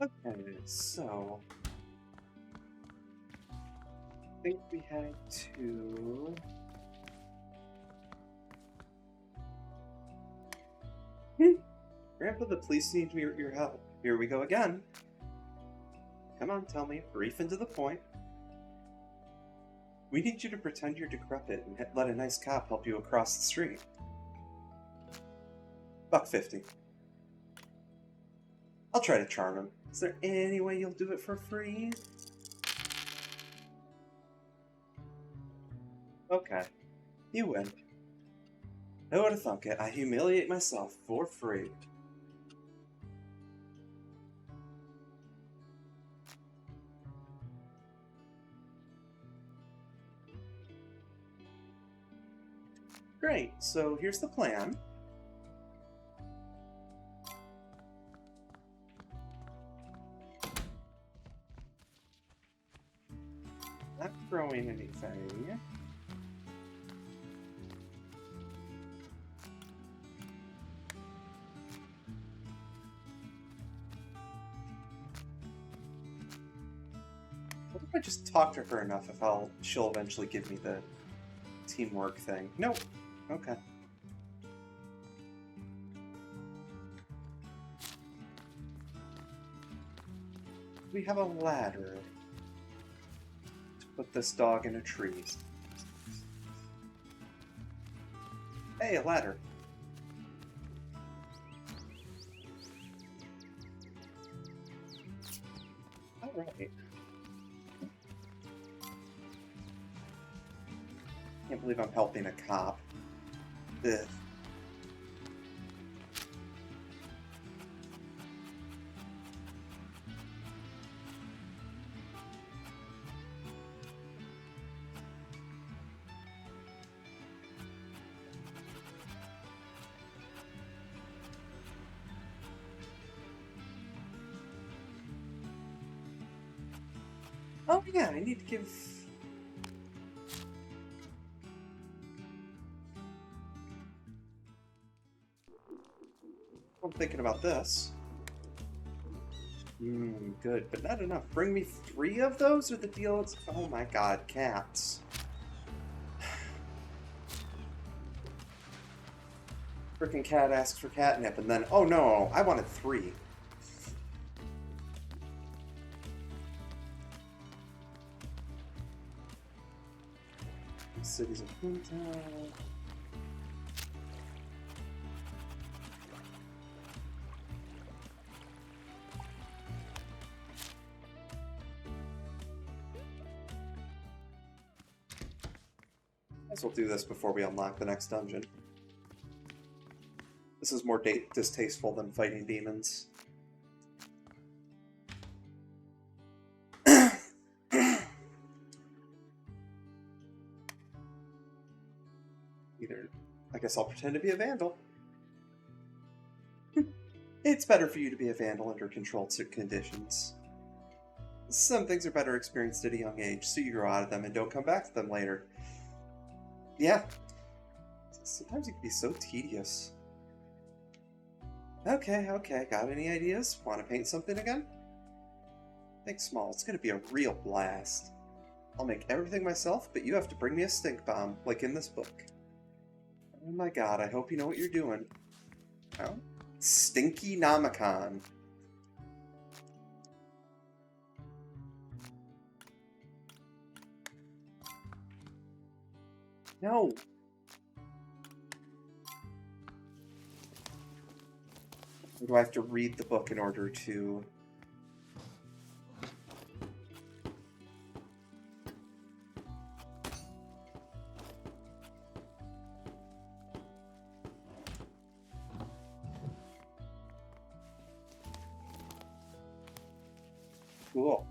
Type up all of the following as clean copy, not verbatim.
Okay, so I think we had to. Grandpa, the police need your help. Here we go again. Come on, tell me, brief and to the point. We need you to pretend you're decrepit and let a nice cop help you across the street. $1.50. I'll try to charm him. Is there any way you'll do it for free? Okay. You win. Who would have thunk it? I humiliate myself for free. Great, so here's the plan. Not throwing anything. What if I just talk to her enough if she'll eventually give me the teamwork thing? Nope. Okay. We have a ladder to put this dog in a tree. Hey, a ladder. Alright. Can't believe I'm helping a cop. Ugh. Oh yeah, I need to give... I'm thinking about this. Good, but not enough. Bring me 3 of those, or the deal is... Oh my god, cats. Frickin' cat asks for catnip, and then, oh no, I wanted 3. Cities of Punta. Guess we'll do this before we unlock the next dungeon. This is more distasteful than fighting demons. I guess I'll pretend to be a vandal. It's better for you to be a vandal under controlled conditions. Some things are better experienced at a young age, so you grow out of them and don't come back to them later. Yeah. Sometimes it can be so tedious. Okay, got any ideas? Want to paint something again? Think small, it's gonna be a real blast. I'll make everything myself, but you have to bring me a stink bomb, like in this book. Oh my god, I hope you know what you're doing. Oh? Stinky Namicon. No. Or do I have to read the book in order to... Cool.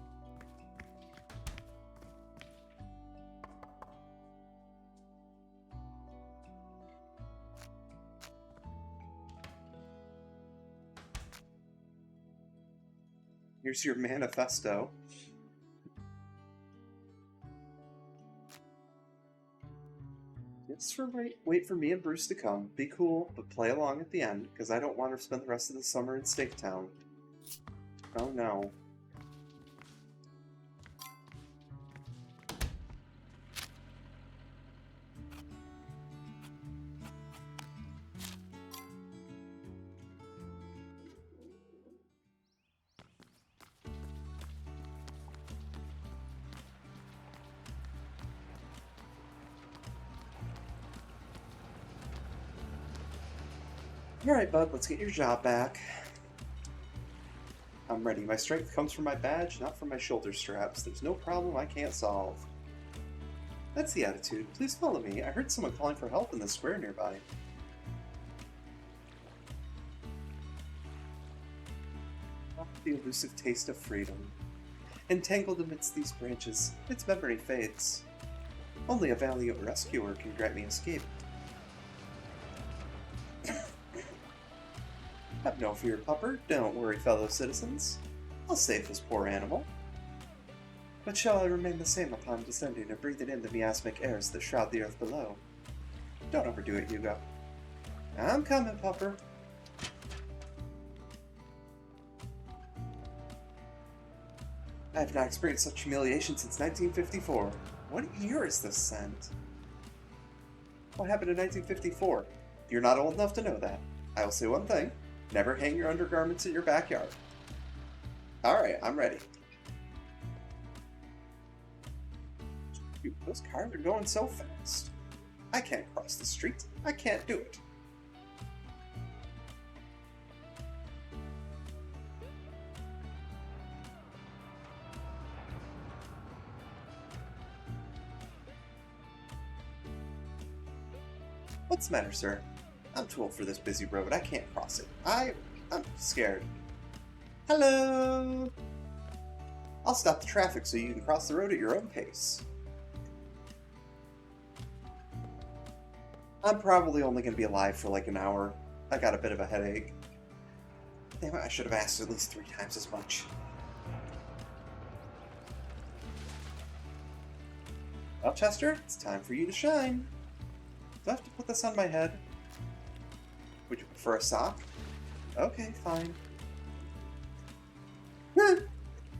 Here's your manifesto. Just wait for me and Bruce to come. Be cool, but play along at the end, because I don't want to spend the rest of the summer in Steak Town. Oh no. Alright, bud, let's get your job back. I'm ready. My strength comes from my badge, not from my shoulder straps. There's no problem I can't solve. That's the attitude. Please follow me. I heard someone calling for help in the square nearby. Ah, the elusive taste of freedom. Entangled amidst these branches, its memory fades. Only a valiant rescuer can grant me escape. Have no fear, pupper. Don't worry, fellow citizens. I'll save this poor animal. But shall I remain the same upon descending and breathing in the miasmic airs that shroud the earth below? Don't overdo it, Hugo. I'm coming, pupper. I have not experienced such humiliation since 1954. What year is this sent? What happened in 1954? You're not old enough to know that. I will say one thing. Never hang your undergarments in your backyard. Alright, I'm ready. Dude, those cars are going so fast. I can't cross the street. I can't do it. What's the matter, sir? I'm too old for this busy road. I can't cross it. I'm scared. Hello! I'll stop the traffic so you can cross the road at your own pace. I'm probably only going to be alive for like an hour. I got a bit of a headache. Damn it, I should have asked at least 3 times as much. Well, Chester, it's time for you to shine. Do I have to put this on my head? Would you prefer a sock? Okay, fine.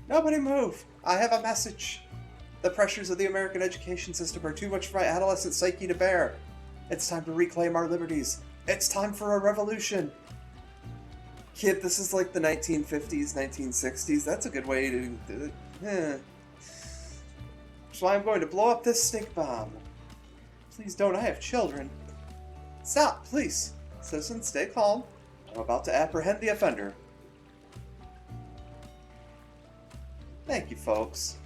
Nobody move! I have a message! The pressures of the American education system are too much for my adolescent psyche to bear. It's time to reclaim our liberties. It's time for a revolution! Kid, this is like the 1950s, 1960s. That's a good way to do it. That's why I'm going to blow up this stink bomb. Please don't, I have children. Stop, please. Citizens, stay calm. I'm about to apprehend the offender. Thank you, folks.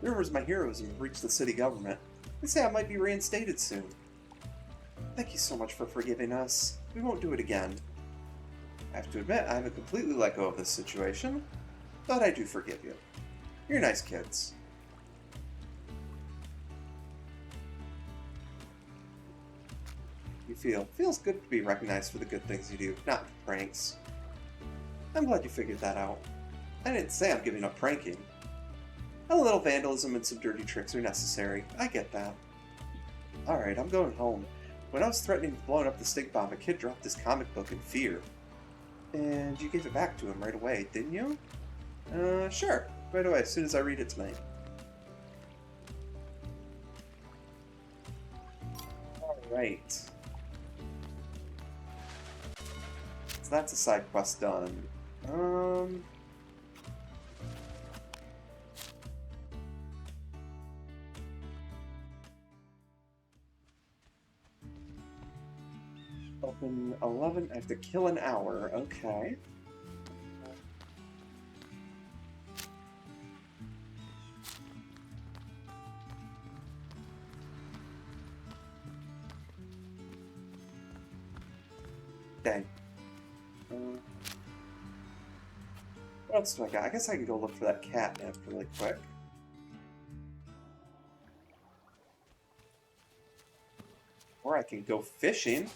Rumors my heroism have reached the city government. They say I might be reinstated soon. Thank you so much for forgiving us. We won't do it again. I have to admit, I haven't completely let go of this situation, but I do forgive you. You're nice kids. You feel? Feels good to be recognized for the good things you do, not the pranks. I'm glad you figured that out. I didn't say I'm giving up pranking. A little vandalism and some dirty tricks are necessary. I get that. Alright, I'm going home. When I was threatening blowing up the stink bomb, a kid dropped his comic book in fear. And you gave it back to him right away, didn't you? Sure. Right away, as soon as I read it tonight. Alright. So that's a side quest done. Open 11. I have to kill an hour. Okay. Dang. What else do I got? I guess I can go look for that catnip really quick. Or I can go fishing.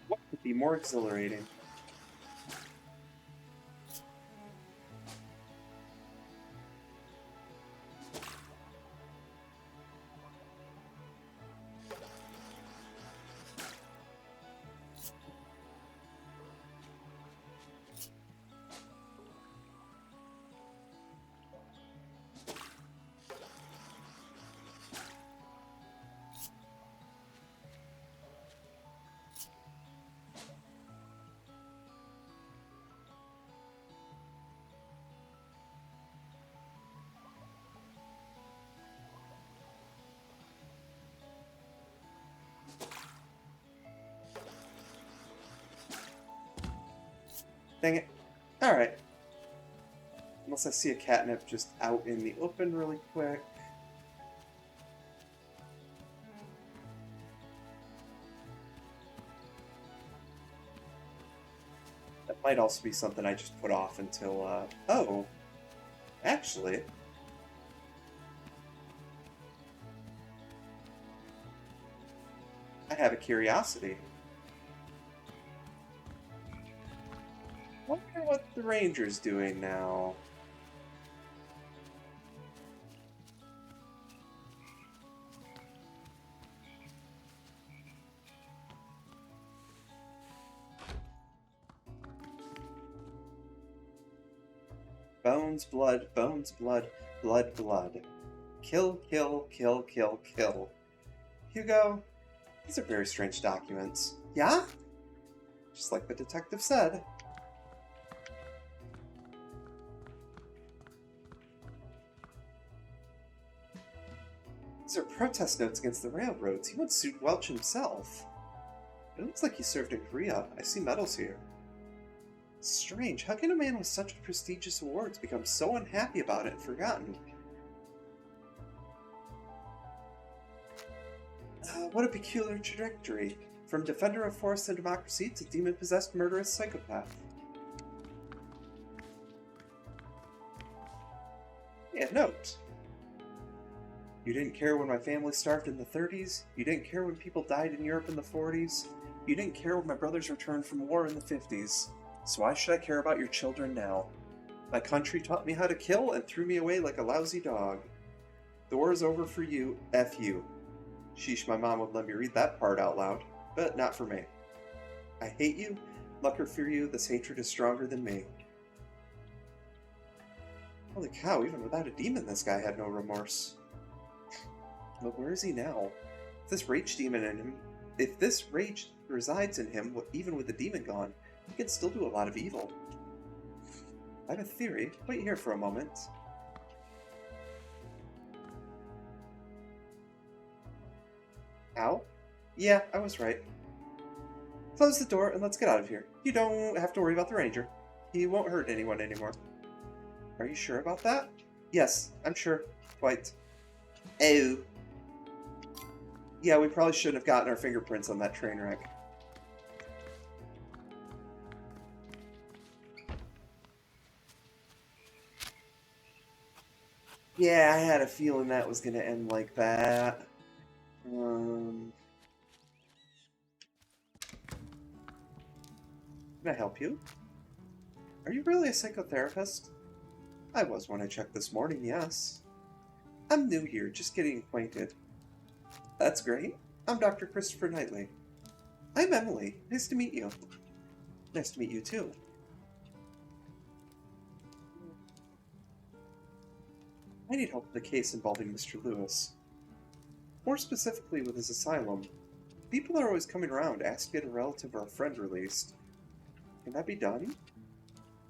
What could be more exhilarating? Dang it. Alright. Unless I see a catnip just out in the open really quick. That might also be something I just put off until, oh! Actually... I have a curiosity. Wonder what the ranger's doing now. Bones, blood, blood, blood. Kill, kill, kill, kill, kill. Hugo, these are very strange documents. Yeah? Just like the detective said. These are protest notes against the railroads. He once sued Welch himself. It looks like he served in Korea. I see medals here. Strange. How can a man with such prestigious awards become so unhappy about it and forgotten? What a peculiar trajectory. From defender of forest and democracy to demon-possessed murderous psychopath. Yeah, note. You didn't care when my family starved in the 30s. You didn't care when people died in Europe in the 40s. You didn't care when my brothers returned from war in the 50s. So why should I care about your children now? My country taught me how to kill and threw me away like a lousy dog. The war is over for you, F you. Sheesh, my mom would let me read that part out loud, but not for me. I hate you, luck or fear you, this hatred is stronger than me. Holy cow, even without a demon this guy had no remorse. But where is he now? If this rage resides in him, even with the demon gone, he can still do a lot of evil. I have a theory. Wait here for a moment. Ow? Yeah, I was right. Close the door and let's get out of here. You don't have to worry about the ranger. He won't hurt anyone anymore. Are you sure about that? Yes, I'm sure. Quite. Oh. Yeah, we probably shouldn't have gotten our fingerprints on that train wreck. Yeah, I had a feeling that was going to end like that. Can I help you? Are you really a psychotherapist? I was when I checked this morning, yes. I'm new here, just getting acquainted. That's great. I'm Dr. Christopher Knightley. I'm Emily. Nice to meet you. Nice to meet you, too. I need help with a case involving Mr. Lewis. More specifically with his asylum. People are always coming around asking to get a relative or a friend released. Can that be done?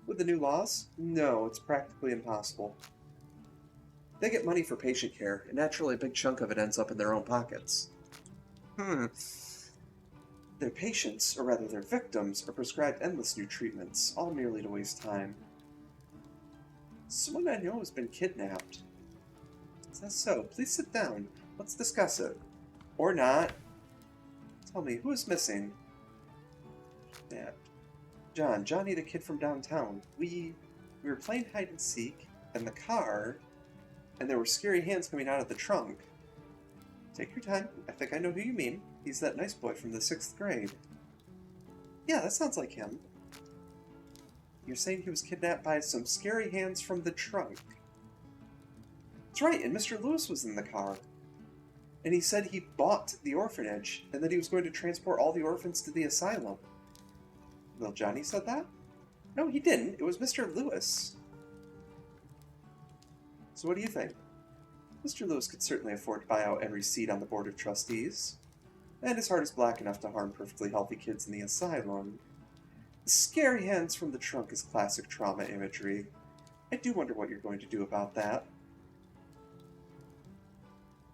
With the new laws? No, it's practically impossible. They get money for patient care, and naturally a big chunk of it ends up in their own pockets. Their patients, or rather their victims, are prescribed endless new treatments, all merely to waste time. Someone I know has been kidnapped. Is that so? Please sit down. Let's discuss it. Or not. Tell me, who is missing? Yeah. Johnny the kid from downtown. We were playing hide and seek, and the car, and there were scary hands coming out of the trunk. Take your time. I think I know who you mean. He's that nice boy from the 6th grade. Yeah, that sounds like him. You're saying he was kidnapped by some scary hands from the trunk. That's right, and Mr. Lewis was in the car. And he said he bought the orphanage, and that he was going to transport all the orphans to the asylum. Well, Johnny said that? No, he didn't. It was Mr. Lewis. So what do you think? Mr. Lewis could certainly afford to buy out every seat on the Board of Trustees. And his heart is black enough to harm perfectly healthy kids in the asylum. The scary hands from the trunk is classic trauma imagery. I do wonder what you're going to do about that.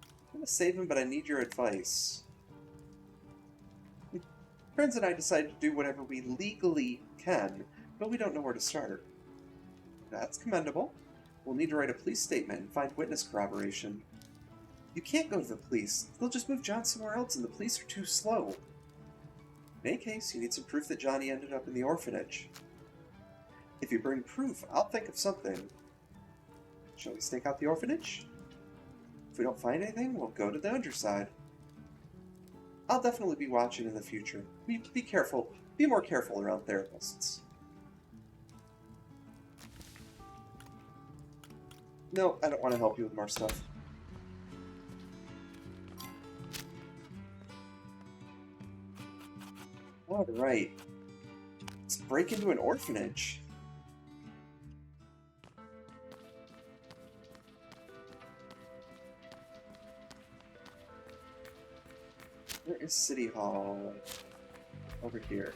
I'm going to save him, but I need your advice. Friends and I decided to do whatever we legally can but we don't know where to start. That's commendable. We'll need to write a police statement and find witness corroboration. You can't go to the police. They'll just move John somewhere else and the police are too slow. In any case, you need some proof that Johnny ended up in the orphanage. If you bring proof, I'll think of something. Shall we stake out the orphanage? If we don't find anything, we'll go to the underside. I'll definitely be watching in the future. Be careful. Be more careful around therapists. No, I don't want to help you with more stuff. Alright. Let's break into an orphanage. Where is City Hall? Over here.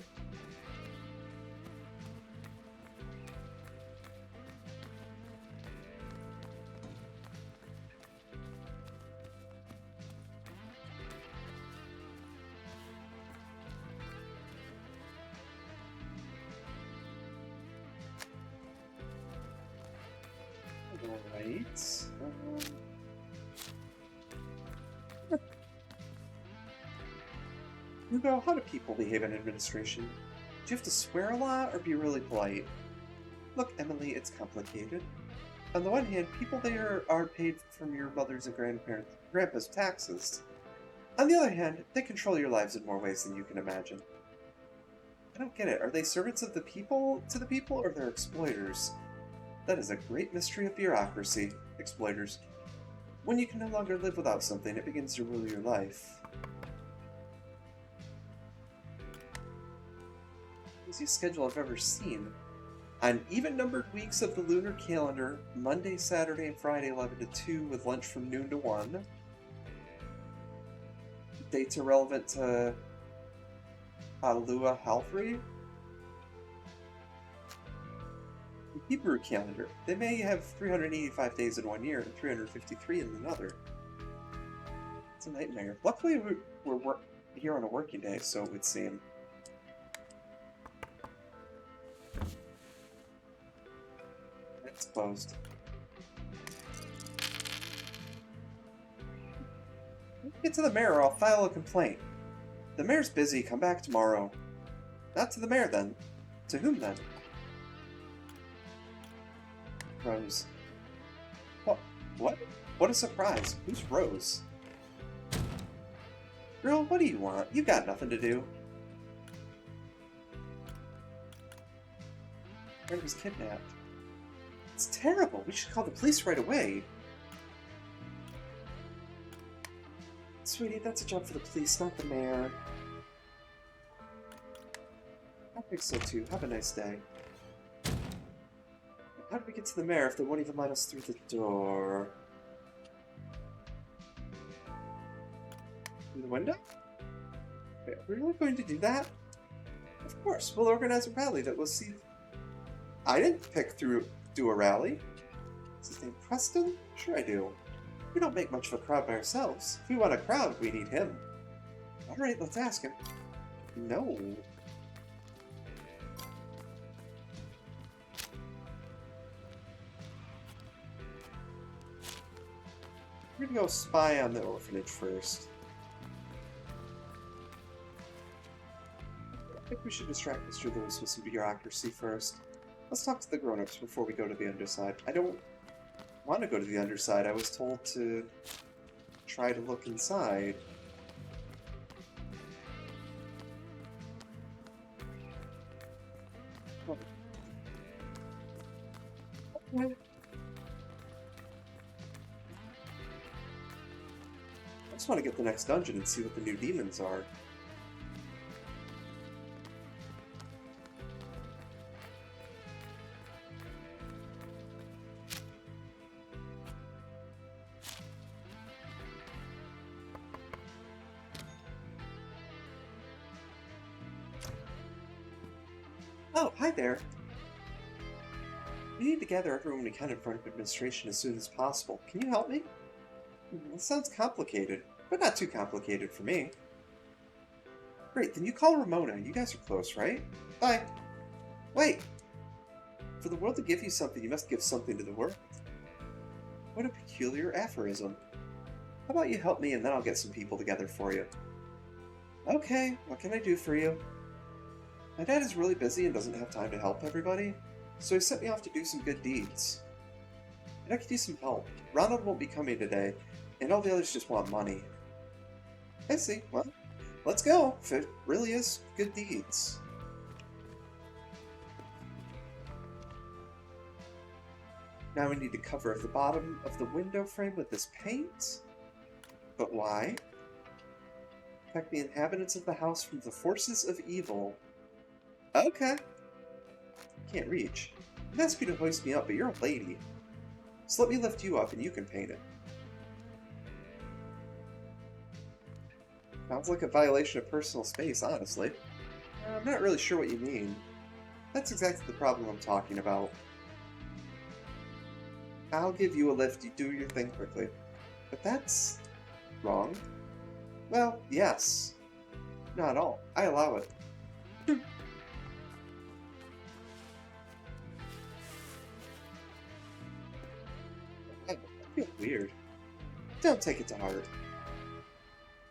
Alright. Hugo, how do people behave in administration? Do you have to swear a lot or be really polite? Look, Emily, it's complicated. On the one hand, people there are paid from your mother's and grandpa's taxes. On the other hand, they control your lives in more ways than you can imagine. I don't get it. Are they servants of the people or they're exploiters? That is a great mystery of bureaucracy. Exploiters. When you can no longer live without something, it begins to rule your life. Easiest schedule I've ever seen. On even-numbered weeks of the lunar calendar, Monday, Saturday, and Friday 11 to 2 with lunch from noon to 1. Dates are relevant to Alua Halfrey. Hebrew calendar. They may have 385 days in one year and 353 in another. It's a nightmare. Luckily, we're here on a working day, so it would seem. It's closed. Get to the mayor or I'll file a complaint. The mayor's busy. Come back tomorrow. Not to the mayor, then. To whom, then? Rose. What? What a surprise. Who's Rose? Girl, what do you want? You got nothing to do. Red was kidnapped. It's terrible. We should call the police right away. Sweetie, that's a job for the police, not the mayor. I think so too. Have a nice day. How did we get to the mayor if they won't even let us through the door? Through the window? Wait, are we really going to do that? Of course, we'll organize a rally that we'll see. I didn't do a rally. Is his name Preston? Sure I do. We don't make much of a crowd by ourselves. If we want a crowd, we need him. Alright, let's ask him. No. We're gonna go spy on the orphanage first. I think we should distract Mr. Lewis with some bureaucracy first. Let's talk to the grown-ups before we go to the underside. I don't want to go to the underside. I was told to try to look inside. Oh. Okay. I just want to get the next dungeon and see what the new demons are. Oh, hi there. We need to gather everyone we can in front of administration as soon as possible. Can you help me? That sounds complicated, but not too complicated for me. Great, then you call Ramona. You guys are close, right? Bye. Wait, For the world to give you something, you must give something to the world. What a peculiar aphorism. How about you help me and then I'll get some people together for you. Okay, what can I do for you? My dad is really busy and doesn't have time to help everybody, so he sent me off to do some good deeds. And I could use some help. Ronald won't be coming today, and all the others just want money. I see. Well, let's go, if it really is good deeds. Now we need to cover the bottom of the window frame with this paint. But why? Protect the inhabitants of the house from the forces of evil. Okay. Can't reach. I'd ask you to hoist me up, but you're a lady. So let me lift you up and you can paint it. Sounds like a violation of personal space, honestly. I'm not really sure what you mean. That's exactly the problem I'm talking about. I'll give you a lift, you do your thing quickly. But that's... wrong. Well, yes. Not at all. I allow it. I feel weird. Don't take it to heart.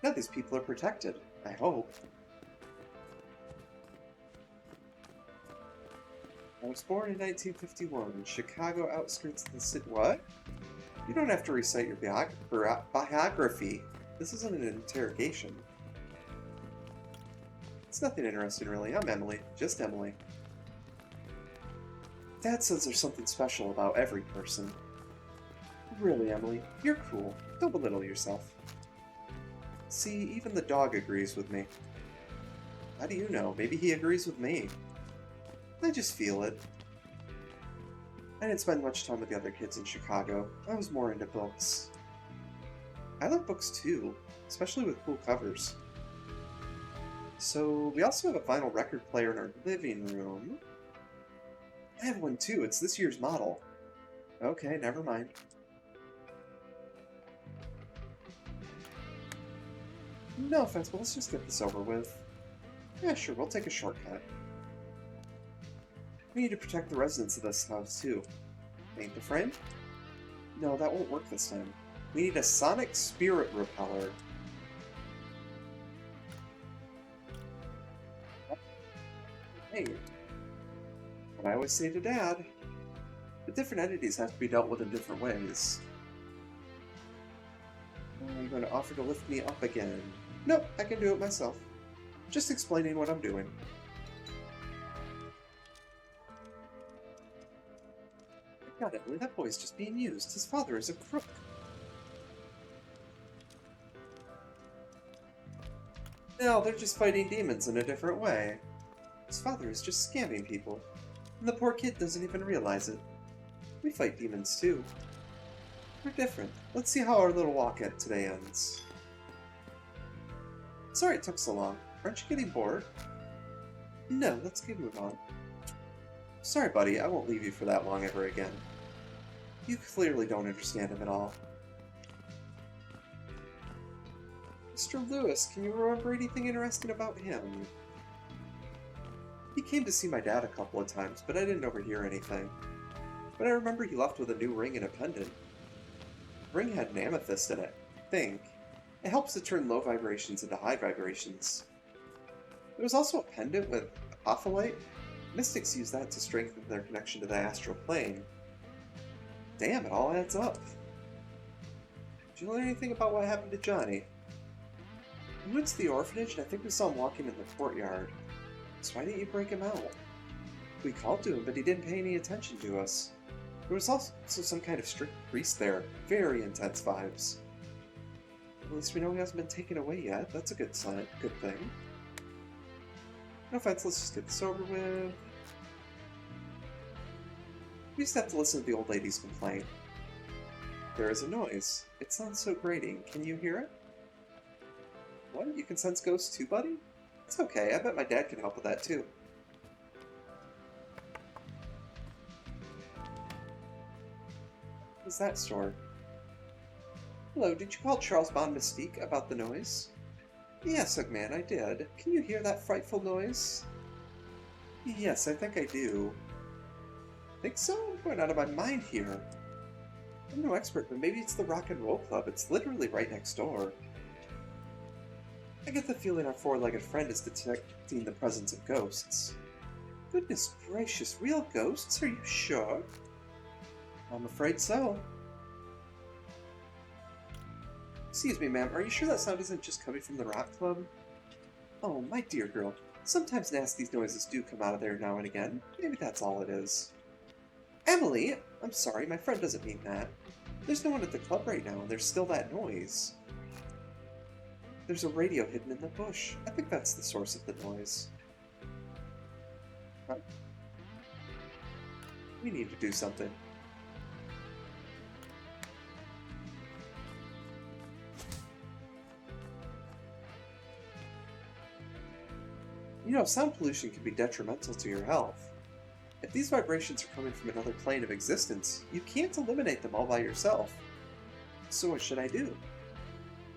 Now these people are protected. I hope. I was born in 1951 in Chicago outskirts of the city. What? You don't have to recite your biography. This isn't an interrogation. It's nothing interesting, really. I'm Emily. Just Emily. Dad says there's something special about every person. Really, Emily, you're cool. Don't belittle yourself. See, even the dog agrees with me. How do you know? Maybe he agrees with me. I just feel it. I didn't spend much time with the other kids in Chicago. I was more into books. I like books too, especially with cool covers. So, we also have a vinyl record player in our living room. I have one too, it's this year's model. Okay, never mind. No offense, but let's just get this over with. Yeah, sure, we'll take a shortcut. We need to protect the residents of this house, too. Paint the frame? No, that won't work this time. We need a sonic spirit repeller. Hey. What I always say to Dad. The different entities have to be dealt with in different ways. I'm going to offer to lift me up again. Nope, I can do it myself. Just explaining what I'm doing. God, Emily, that boy's just being used. His father is a crook. No, they're just fighting demons in a different way. His father is just scamming people. And the poor kid doesn't even realize it. We fight demons too. We're different. Let's see how our little walk at today ends. Sorry it took so long. Aren't you getting bored? No, let's get moving on. Sorry, buddy, I won't leave you for that long ever again. You clearly don't understand him at all. Mr. Lewis, can you remember anything interesting about him? He came to see my dad a couple of times, but I didn't overhear anything. But I remember he left with a new ring and a pendant. The ring had an amethyst in it, I think. It helps to turn low vibrations into high vibrations. There was also a pendant with apophyllite. Mystics use that to strengthen their connection to the astral plane. Damn, it all adds up. Did you learn anything about what happened to Johnny? We went to the orphanage and I think we saw him walking in the courtyard. So why didn't you break him out? We called to him, but he didn't pay any attention to us. There was also some kind of strict priest there. Very intense vibes. At least we know he hasn't been taken away yet. That's a good sign. Good thing. No offense, let's just get this over with. We just have to listen to the old lady's complaint. There is a noise. It sounds so grating. Can you hear it? What? You can sense ghosts too, buddy? It's okay. I bet my dad can help with that too. What's that store? Hello, did you call Charles Bond Mystique about the noise? Yes, young man, I did. Can you hear that frightful noise? Yes, I think I do. Think so? I'm going out of my mind here. I'm no expert, but maybe it's the Rock and Roll Club. It's literally right next door. I get the feeling our four-legged friend is detecting the presence of ghosts. Goodness gracious, real ghosts? Are you sure? I'm afraid so. Excuse me, ma'am, are you sure that sound isn't just coming from the Rock Club? Oh, my dear girl, sometimes nasty noises do come out of there now and again. Maybe that's all it is. Emily! I'm sorry, my friend doesn't mean that. There's no one at the club right now, and there's still that noise. There's a radio hidden in the bush. I think that's the source of the noise. Huh? We need to do something. You know, sound pollution can be detrimental to your health. If these vibrations are coming from another plane of existence, you can't eliminate them all by yourself. So what should I do?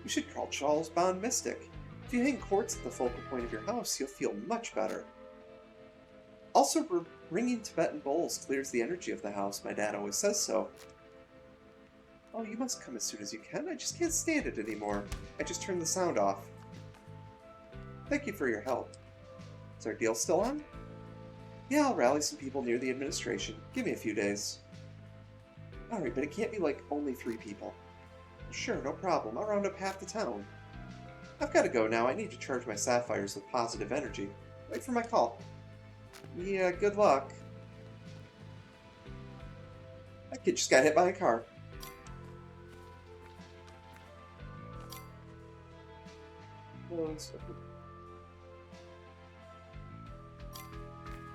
You should call Charles Bond Mystic. If you hang quartz at the focal point of your house, you'll feel much better. Also, ringing Tibetan bowls clears the energy of the house. My dad always says so. Oh, you must come as soon as you can. I just can't stand it anymore. I just turned the sound off. Thank you for your help. Is our deal still on? Yeah, I'll rally some people near the administration. Give me a few days. Alright, but it can't be like only 3 people. Sure, no problem. I'll round up half the town. I've got to go now. I need to charge my sapphires with positive energy. Wait for my call. Yeah, good luck. That kid just got hit by a car.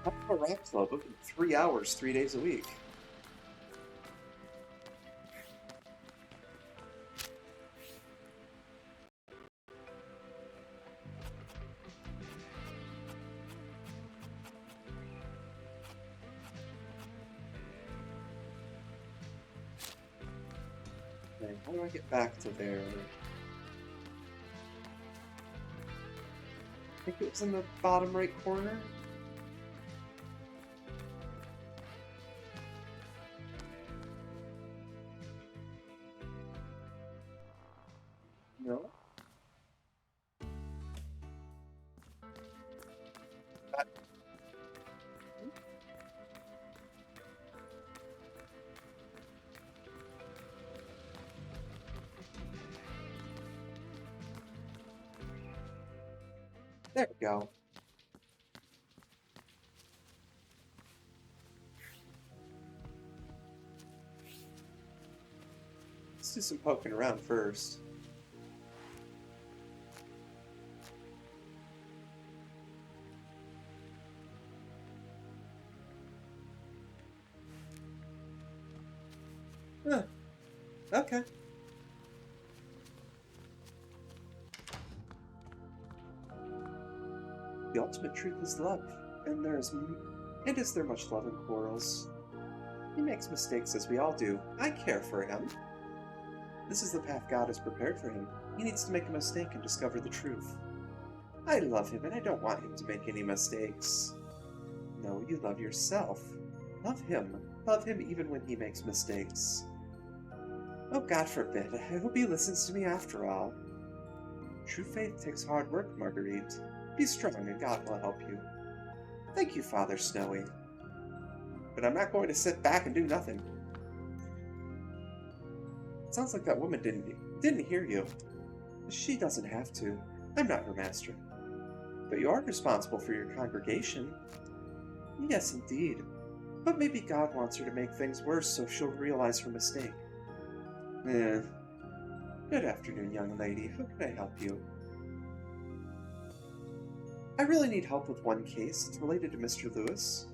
I'm a rap club open 3 hours, 3 days a week. Okay, how do I get back to there? I think it was in the bottom right corner. No? There we go. Let's do some poking around first. Huh. Okay. The ultimate truth is love, and is there much love in quarrels? He makes mistakes as we all do. I care for him. This is the path God has prepared for him. He needs to make a mistake and discover the truth. I love him, and I don't want him to make any mistakes. No, you love yourself. Love him. Love him even when he makes mistakes. Oh, God forbid. I hope he listens to me after all. True faith takes hard work, Marguerite. Be strong, and God will help you. Thank you, Father Snowy. But I'm not going to sit back and do nothing. It sounds like that woman didn't hear you. She doesn't have to. I'm not her master. But you are responsible for your congregation. Yes, indeed. But maybe God wants her to make things worse so she'll realize her mistake. Good afternoon, young lady. How can I help you? I really need help with one case. It's related to Mr. Lewis.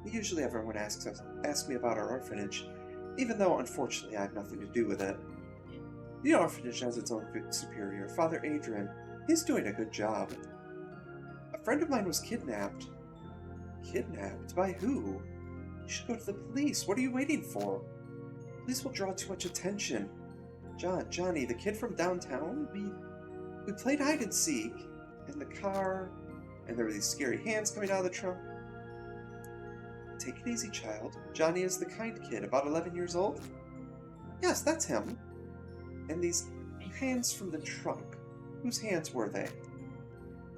Usually everyone asks me about our orphanage, even though unfortunately I have nothing to do with it. The orphanage has its own superior, Father Adrian. He's doing a good job. A friend of mine was kidnapped. Kidnapped? By who? You should go to the police. What are you waiting for? Police will draw too much attention. Johnny, the kid from downtown, we played hide and seek in the car, and there were these scary hands coming out of the trunk. Take it easy, child. Johnny is the kind kid, about 11 years old? Yes, that's him. And these hands from the trunk. Whose hands were they?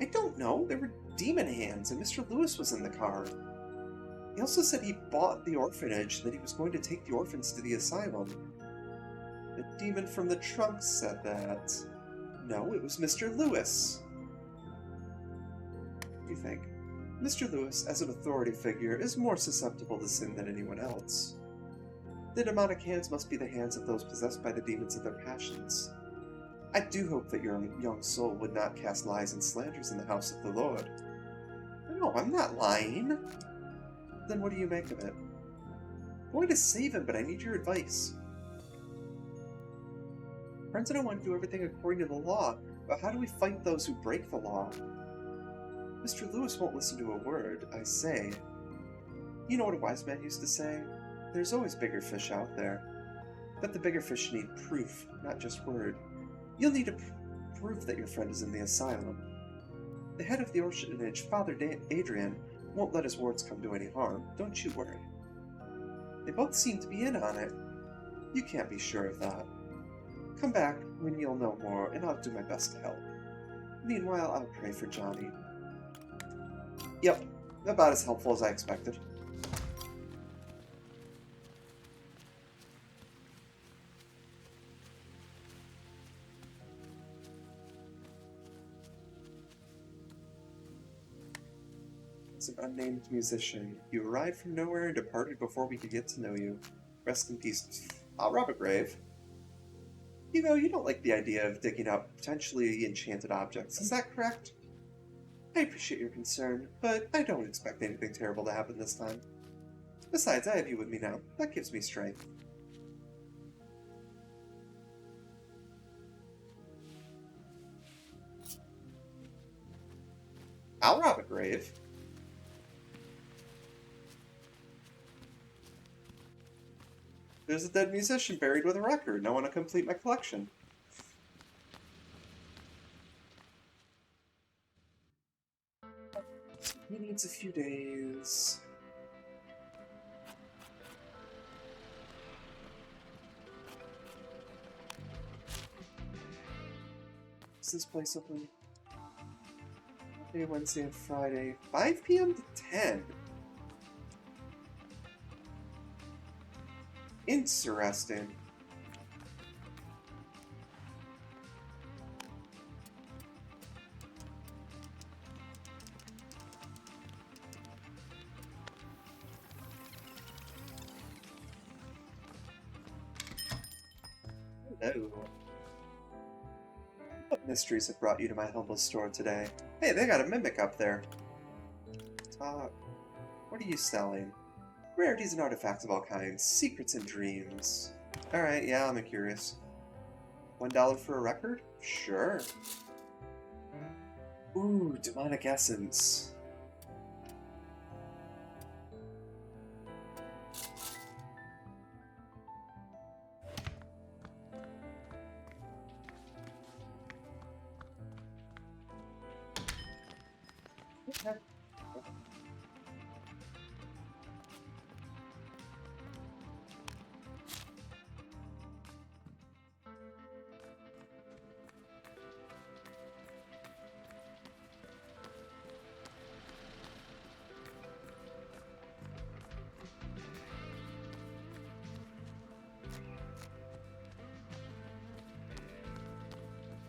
I don't know. They were demon hands, and Mr. Lewis was in the car. He also said he bought the orphanage and that he was going to take the orphans to the asylum. The demon from the trunk said that. No, it was Mr. Lewis. What do you think? Mr. Lewis, as an authority figure, is more susceptible to sin than anyone else. The demonic hands must be the hands of those possessed by the demons of their passions. I do hope that your young soul would not cast lies and slanders in the house of the Lord. No, I'm not lying. Then what do you make of it? I'm going to save him, but I need your advice. Friends and I want to do everything according to the law, but how do we fight those who break the law? Mr. Lewis won't listen to a word I say. You know what a wise man used to say? There's always bigger fish out there. But the bigger fish need proof, not just word. You'll need proof that your friend is in the asylum. The head of the orphanage, Father Adrian, won't let his wards come to any harm. Don't you worry. They both seem to be in on it. You can't be sure of that. Come back when you'll know more, and I'll do my best to help. Meanwhile, I'll pray for Johnny. Yep, about as helpful as I expected. It's an unnamed musician. You arrived from nowhere and departed before we could get to know you. Rest in peace. I'll rob a grave. You know, you don't like the idea of digging up potentially enchanted objects, is that correct? I appreciate your concern, but I don't expect anything terrible to happen this time. Besides, I have you with me now. That gives me strength. I'll rob a grave. There's a dead musician buried with a record, and I want to complete my collection. He needs a few days. Is this place open? Monday, Wednesday, and Friday. 5 p.m. to 10. Interesting. Hello. What mysteries have brought you to my humble store today? Hey, they got a mimic up there. Talk. What are you selling? Rarities and artifacts of all kinds. Secrets and dreams. Alright, yeah, I'm curious. $1 for a record? Sure. Ooh, demonic essence. Okay.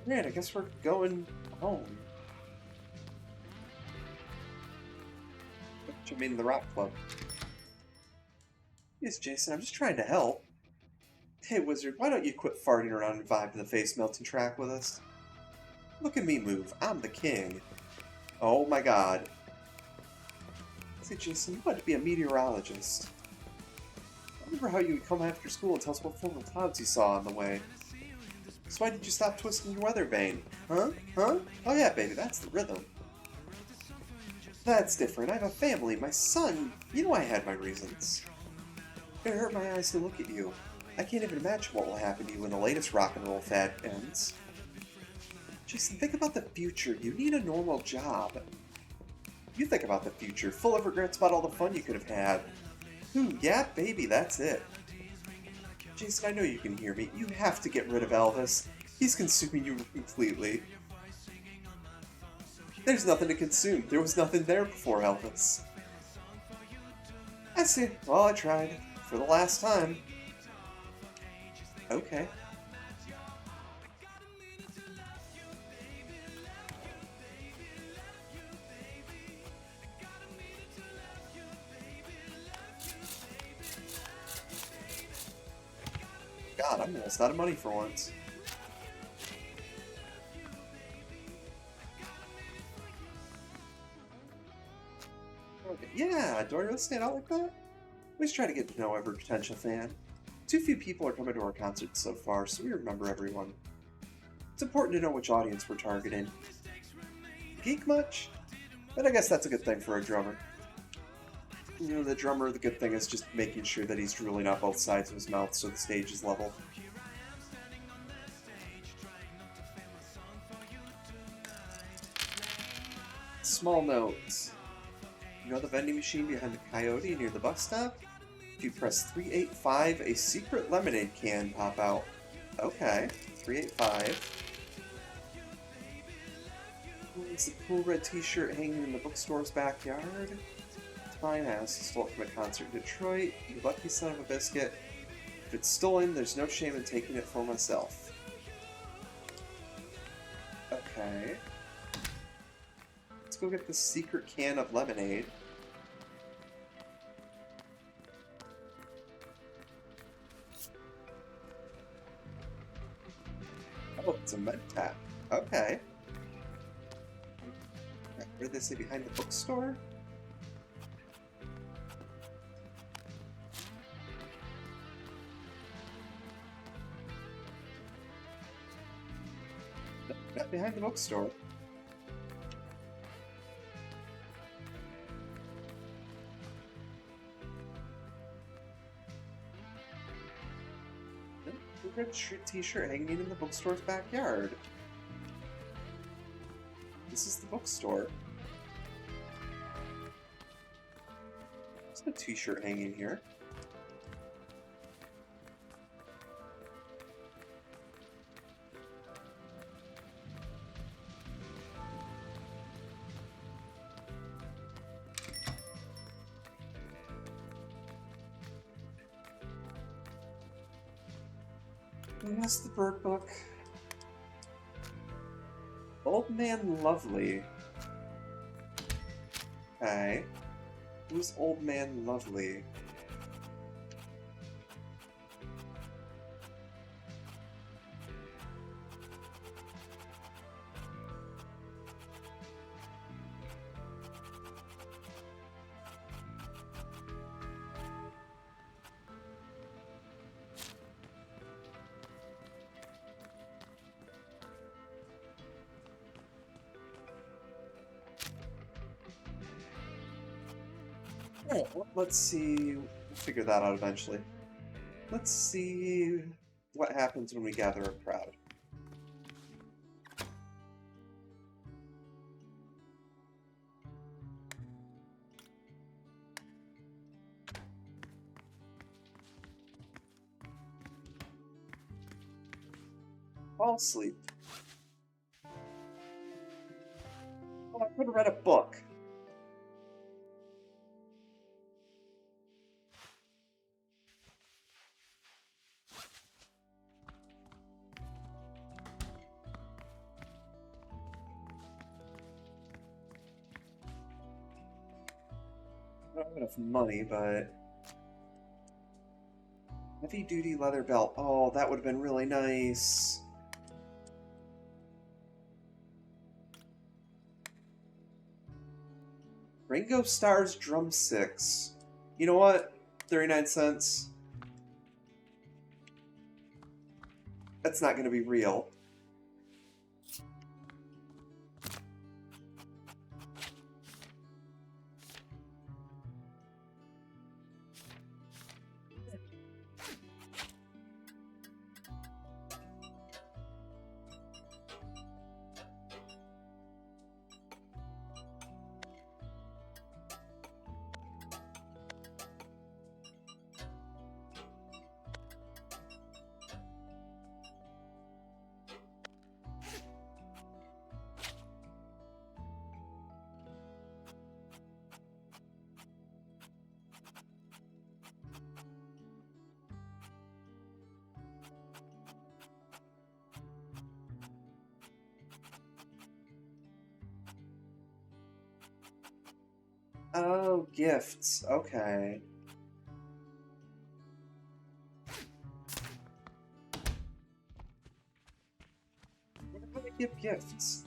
Man, I guess we're going home. What you mean the rock club? Yes, Jason, I'm just trying to help. Hey, Wizard, why don't you quit farting around and vibe to the face melting track with us? Look at me move. I'm the king. Oh my god. Say, Jason, you want to be a meteorologist. I remember how you would come after school and tell us what form of clouds you saw on the way. So why did you stop twisting your weather vane? Huh? Huh? Oh yeah, baby, that's the rhythm. That's different. I have a family. My son... You know I had my reasons. It hurt my eyes to look at you. I can't even imagine what will happen to you when the latest rock and roll fad ends. Jason, think about the future. You need a normal job. You think about the future, full of regrets about all the fun you could have had. Ooh, yeah, baby, that's it. Jason, I know you can hear me. You have to get rid of Elvis. He's consuming you completely. There's nothing to consume. There was nothing there before Elvis. I see. Well, I tried. For the last time. Okay. God, I'm almost out of money for once. Okay. Yeah, do I really stand out like that? Always try to get to know every potential fan. Too few people are coming to our concerts so far, so we remember everyone. It's important to know which audience we're targeting. Geek much? But I guess that's a good thing for a drummer. You know, the drummer, the good thing is just making sure that he's drooling out both sides of his mouth so the stage is level. Small notes. You know the vending machine behind the Coyote near the bus stop? If you press 385, a secret lemonade can pop out. Okay, 385. It's a cool red t-shirt hanging in the bookstore's backyard. It's fine ass. Stole it from a concert in Detroit. You lucky son of a biscuit. If it's stolen, there's no shame in taking it for myself. Okay. Let's go get the secret can of lemonade. Oh, it's a med tap. Okay. Where did they say behind the bookstore? No, not behind the bookstore. Red t-shirt hanging in the bookstore's backyard. This is the bookstore. There's no t-shirt hanging here. And that's the bird book. Old Man Lovely. Okay. Who's Old Man Lovely? Alright, well, let's see. We'll figure that out eventually. Let's see what happens when we gather a crowd. Fall asleep. Oh, I could have read a book. I don't have enough money, but... Heavy-duty leather belt. Oh, that would have been really nice. Ringo Starr's drumsticks. You know what? 39 cents. That's not going to be real. Oh, gifts. Okay. Where do I give gifts?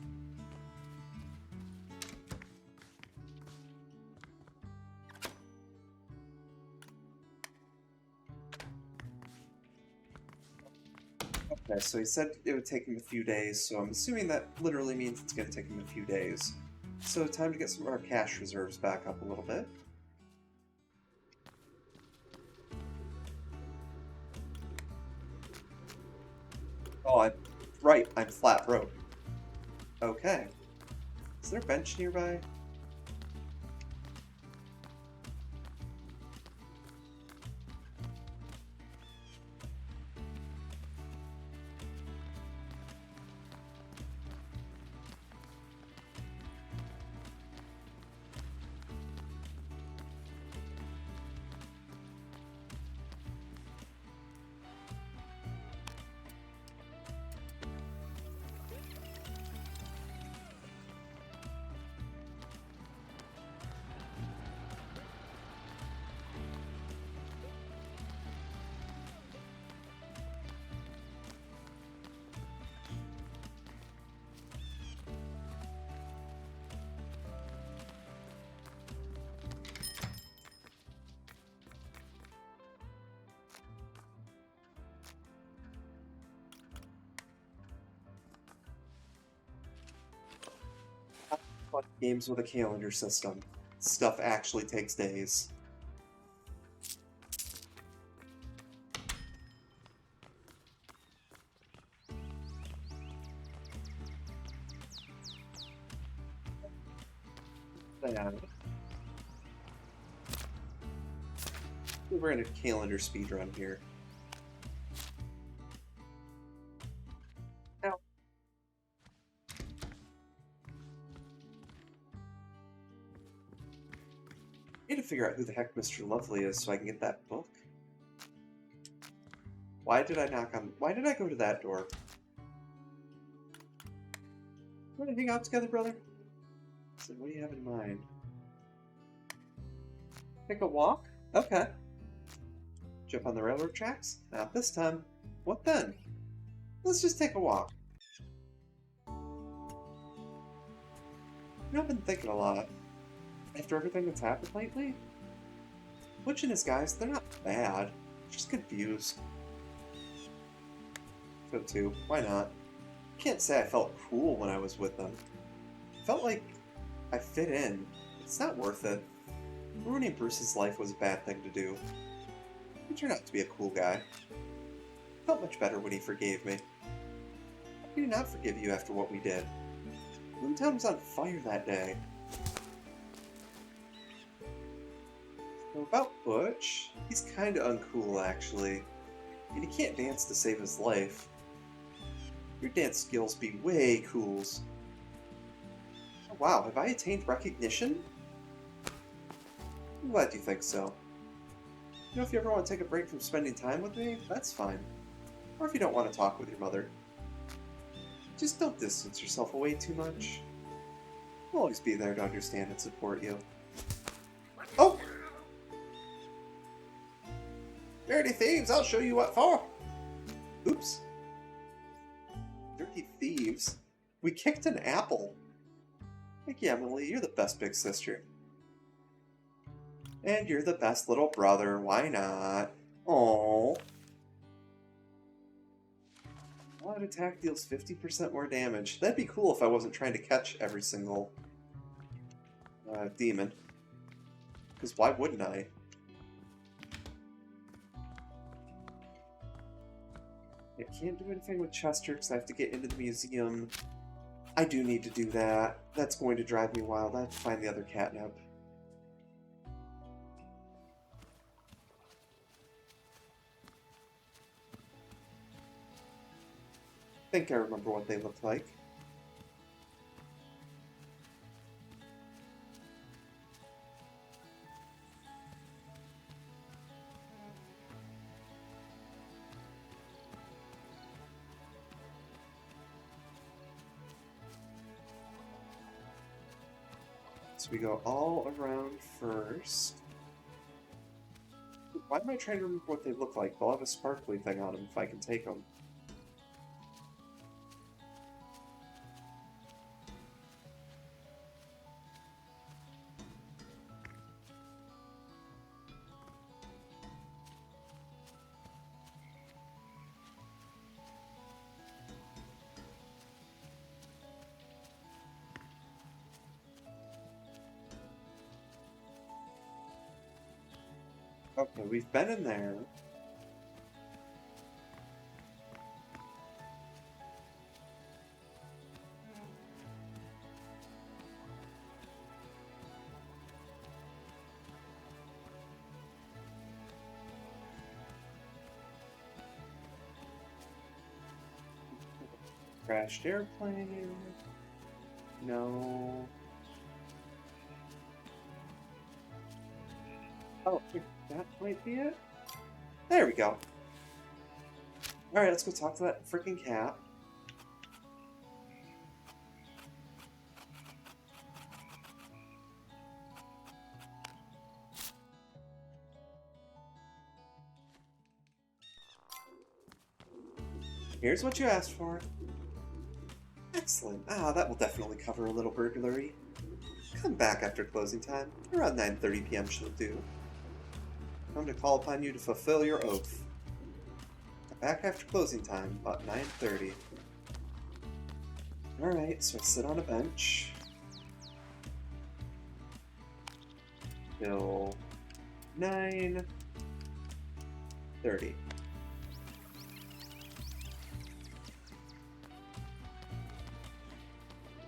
Okay, so he said it would take him a few days, so I'm assuming that literally means it's going to take him a few days. So time to get some of our cash reserves back up a little bit. Oh, right, I'm flat broke. Okay. Is there a bench nearby? Fun games with a calendar system. Stuff actually takes days. Yeah. We're in a calendar speedrun here. Ow. I need to figure out who the heck Mr. Lovely is so I can get that book. Why did I go to that door? Want to hang out together, brother? So what do you have in mind? Take a walk? Okay. Jump on the railroad tracks? Not this time. What then? Let's just take a walk. I've been thinking a lot. After everything that's happened lately, Butch and his guys, they're not bad. Just confused. So too. Why not? Can't say I felt cool when I was with them. Felt like I fit in. It's not worth it. Ruining Bruce's life was a bad thing to do. He turned out to be a cool guy. Felt much better when he forgave me. How could he not forgive you after what we did? Boomtown was on fire that day. So about Butch, he's kinda uncool actually. And he can't dance to save his life. Your dance skills be way cools. Oh, wow, have I attained recognition? I'm glad you think so. You know, if you ever want to take a break from spending time with me, that's fine. Or if you don't want to talk with your mother. Just don't distance yourself away too much. I'll always be there to understand and support you. Oh! Dirty thieves, I'll show you what for! Oops. Dirty thieves? We kicked an apple. Thank you, Emily. You're the best big sister. And you're the best little brother. Why not? Aww. One attack deals 50% more damage. That'd be cool if I wasn't trying to catch every single demon. Because why wouldn't I? I can't do anything with Chester because I have to get into the museum. I do need to do that. That's going to drive me wild. I have to find the other catnip. I think I remember what they looked like. So we go all around first. Why am I trying to remember what they look like? They'll have a sparkly thing on them if I can take them. Okay, we've been in there. Crashed airplane. No. Oh, that might be it. There we go. Alright, let's go talk to that freaking cat. Here's what you asked for. Excellent. Ah, that will definitely cover a little burglary. Come back after closing time. Around 9:30 p.m. shall do. Come to call upon you to fulfill your oath. Come back after closing time, about 9:30. Alright, so I sit on a bench. Till 9:30.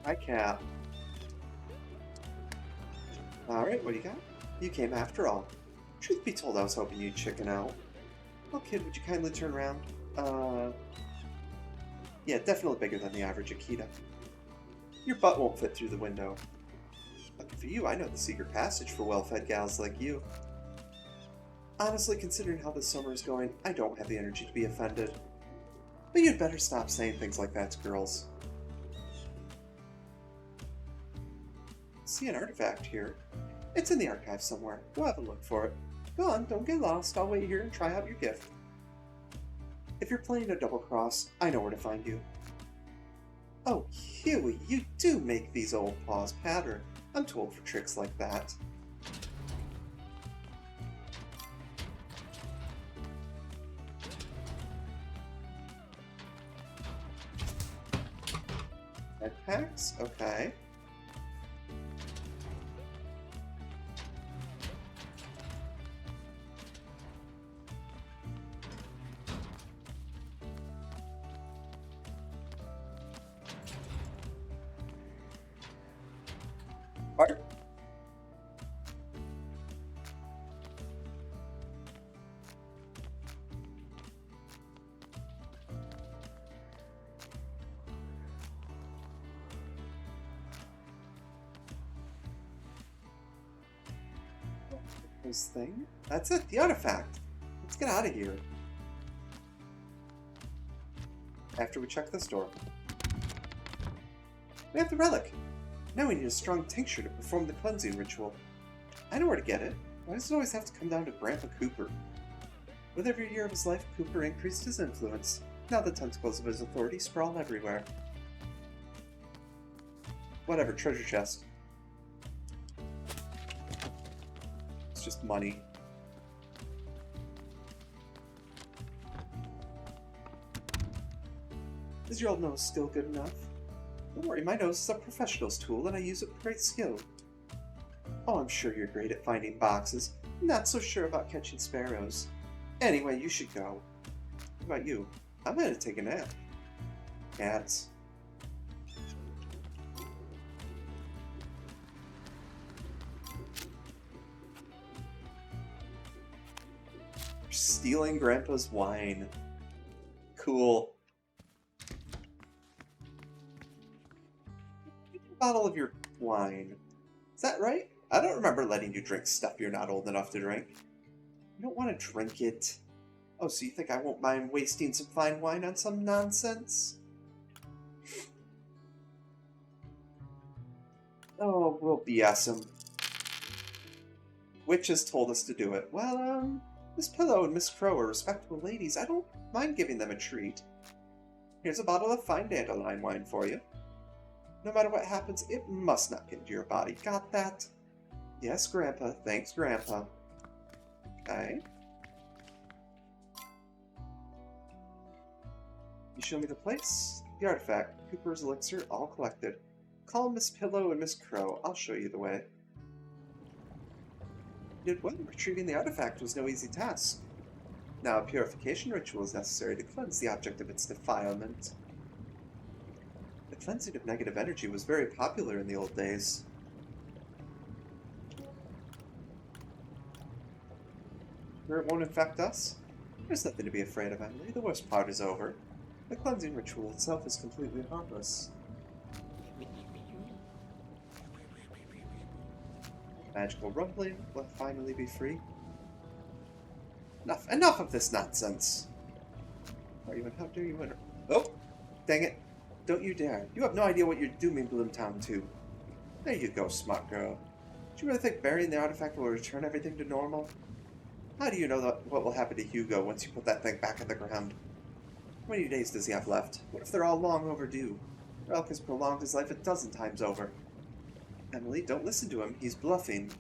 Hi, cat. Alright, what do you got? You came after all. Truth be told, I was hoping you'd chicken out. Oh, kid, would you kindly turn around? Yeah, definitely bigger than the average Akita. Your butt won't fit through the window. Lucky for you, I know the secret passage for well-fed gals like you. Honestly, considering how this summer is going, I don't have the energy to be offended. But you'd better stop saying things like that to girls. See an artifact here. It's in the archive somewhere. Go have a look for it. Go on, don't get lost. I'll wait here and try out your gift. If you're playing a double cross, I know where to find you. Oh, Huey, you do make these old paws patter. I'm too old for tricks like that. Red packs? Okay. What? This thing? That's it, the artifact. Let's get out of here. After we check this door. We have the relic. Now we need a strong tincture to perform the cleansing ritual. I know where to get it. Why does it always have to come down to Grandpa Cooper? With every year of his life, Cooper increased his influence. Now the tentacles of his authority sprawl everywhere. Whatever, treasure chest. It's just money. Is your old nose still good enough? Don't worry, my nose is a professional's tool and I use it with great skill. Oh, I'm sure you're great at finding boxes. Not so sure about catching sparrows. Anyway, you should go. What about you? I'm gonna take a nap. Cats. You're stealing Grandpa's wine. Cool. Bottle of your wine. Is that right? I don't remember letting you drink stuff you're not old enough to drink. You don't want to drink it. Oh, so you think I won't mind wasting some fine wine on some nonsense? Oh, we'll BS him. Witch has told us to do it. Well, Miss Pillow and Miss Crow are respectable ladies. I don't mind giving them a treat. Here's a bottle of fine dandelion wine for you. No matter what happens, it must not get into your body. Got that? Yes, Grandpa. Thanks, Grandpa. Okay. You show me the place? The artifact, Cooper's elixir, all collected. Call Miss Pillow and Miss Crow. I'll show you the way. You did well. Retrieving the artifact was no easy task. Now a purification ritual is necessary to cleanse the object of its defilement. The cleansing of negative energy was very popular in the old days. Sure it won't infect us? There's nothing to be afraid of, Emily. The worst part is over. The cleansing ritual itself is completely harmless. Magical rumbling will finally be free. Enough of this nonsense! How dare you enter? Oh! Dang it! Don't you dare. You have no idea what you're dooming Bloomtown to. There you go, smart girl. Do you really think burying the artifact will return everything to normal? How do you know what will happen to Hugo once you put that thing back in the ground? How many days does he have left? What if they're all long overdue? Relk has prolonged his life 12 times over. Emily, don't listen to him. He's bluffing.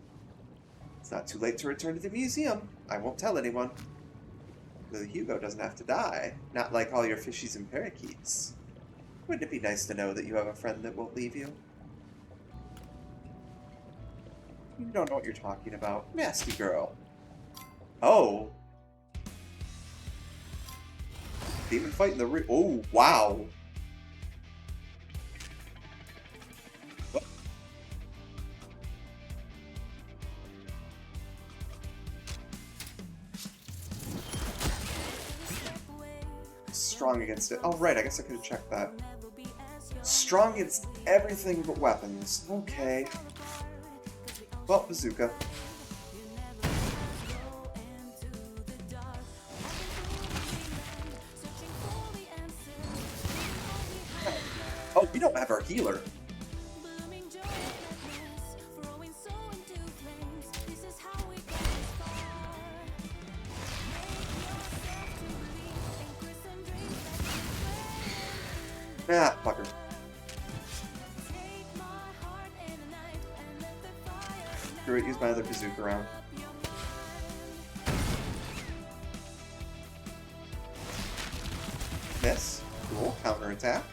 It's not too late to return to the museum. I won't tell anyone. The Hugo doesn't have to die. Not like all your fishies and parakeets. Wouldn't it be nice to know that you have a friend that won't leave you? You don't know what you're talking about. Nasty girl. Oh. Demon fight in the oh, wow. What? Strong against it. Oh, right, I guess I could have checked that. Strong against everything but weapons. Okay. Well, bazooka. Oh, we don't have our healer. Ah, fucker. Screw it, use my other bazooka round. Miss. Cool. Counter attack.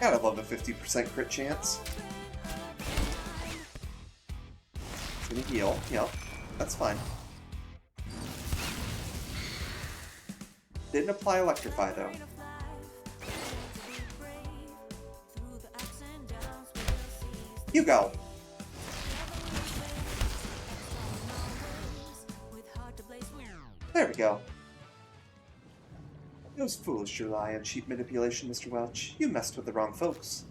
Gotta love a 50% crit chance. It's gonna heal. Yep. That's fine. Didn't apply Electrify, though. You go! There we go. It was foolish to rely on cheap manipulation, Mr. Welch. You messed with the wrong folks.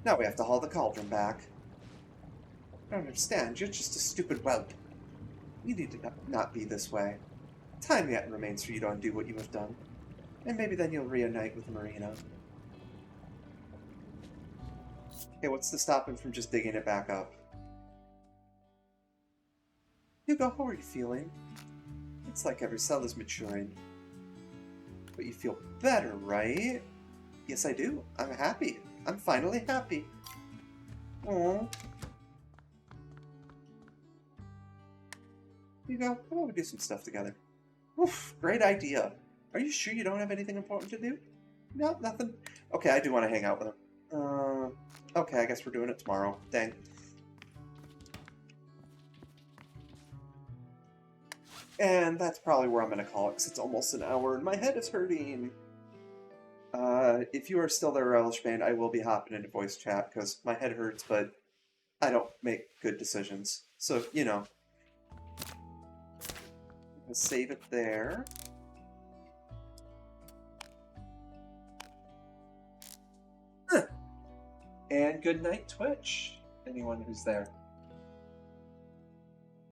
Now we have to haul the cauldron back. I don't understand. You're just a stupid whelp. You need to not be this way. Time yet remains for you to undo what you have done. And maybe then you'll reunite with Marina. Okay, what's to stop him from just digging it back up? Hugo, how are you feeling? It's like every cell is maturing. But you feel better, right? Yes, I do. I'm happy. I'm finally happy. Aww. Hugo, how about we do some stuff together? Oof, great idea. Are you sure you don't have anything important to do? No, nothing. Okay, I do want to hang out with him. Okay, I guess we're doing it tomorrow. Dang. And that's probably where I'm going to call it, because it's almost an hour and my head is hurting. If you are still there, Relish Band, I will be hopping into voice chat, because my head hurts, but I don't make good decisions. So, you know. Let's save it there. Huh. And good night, Twitch. Anyone who's there.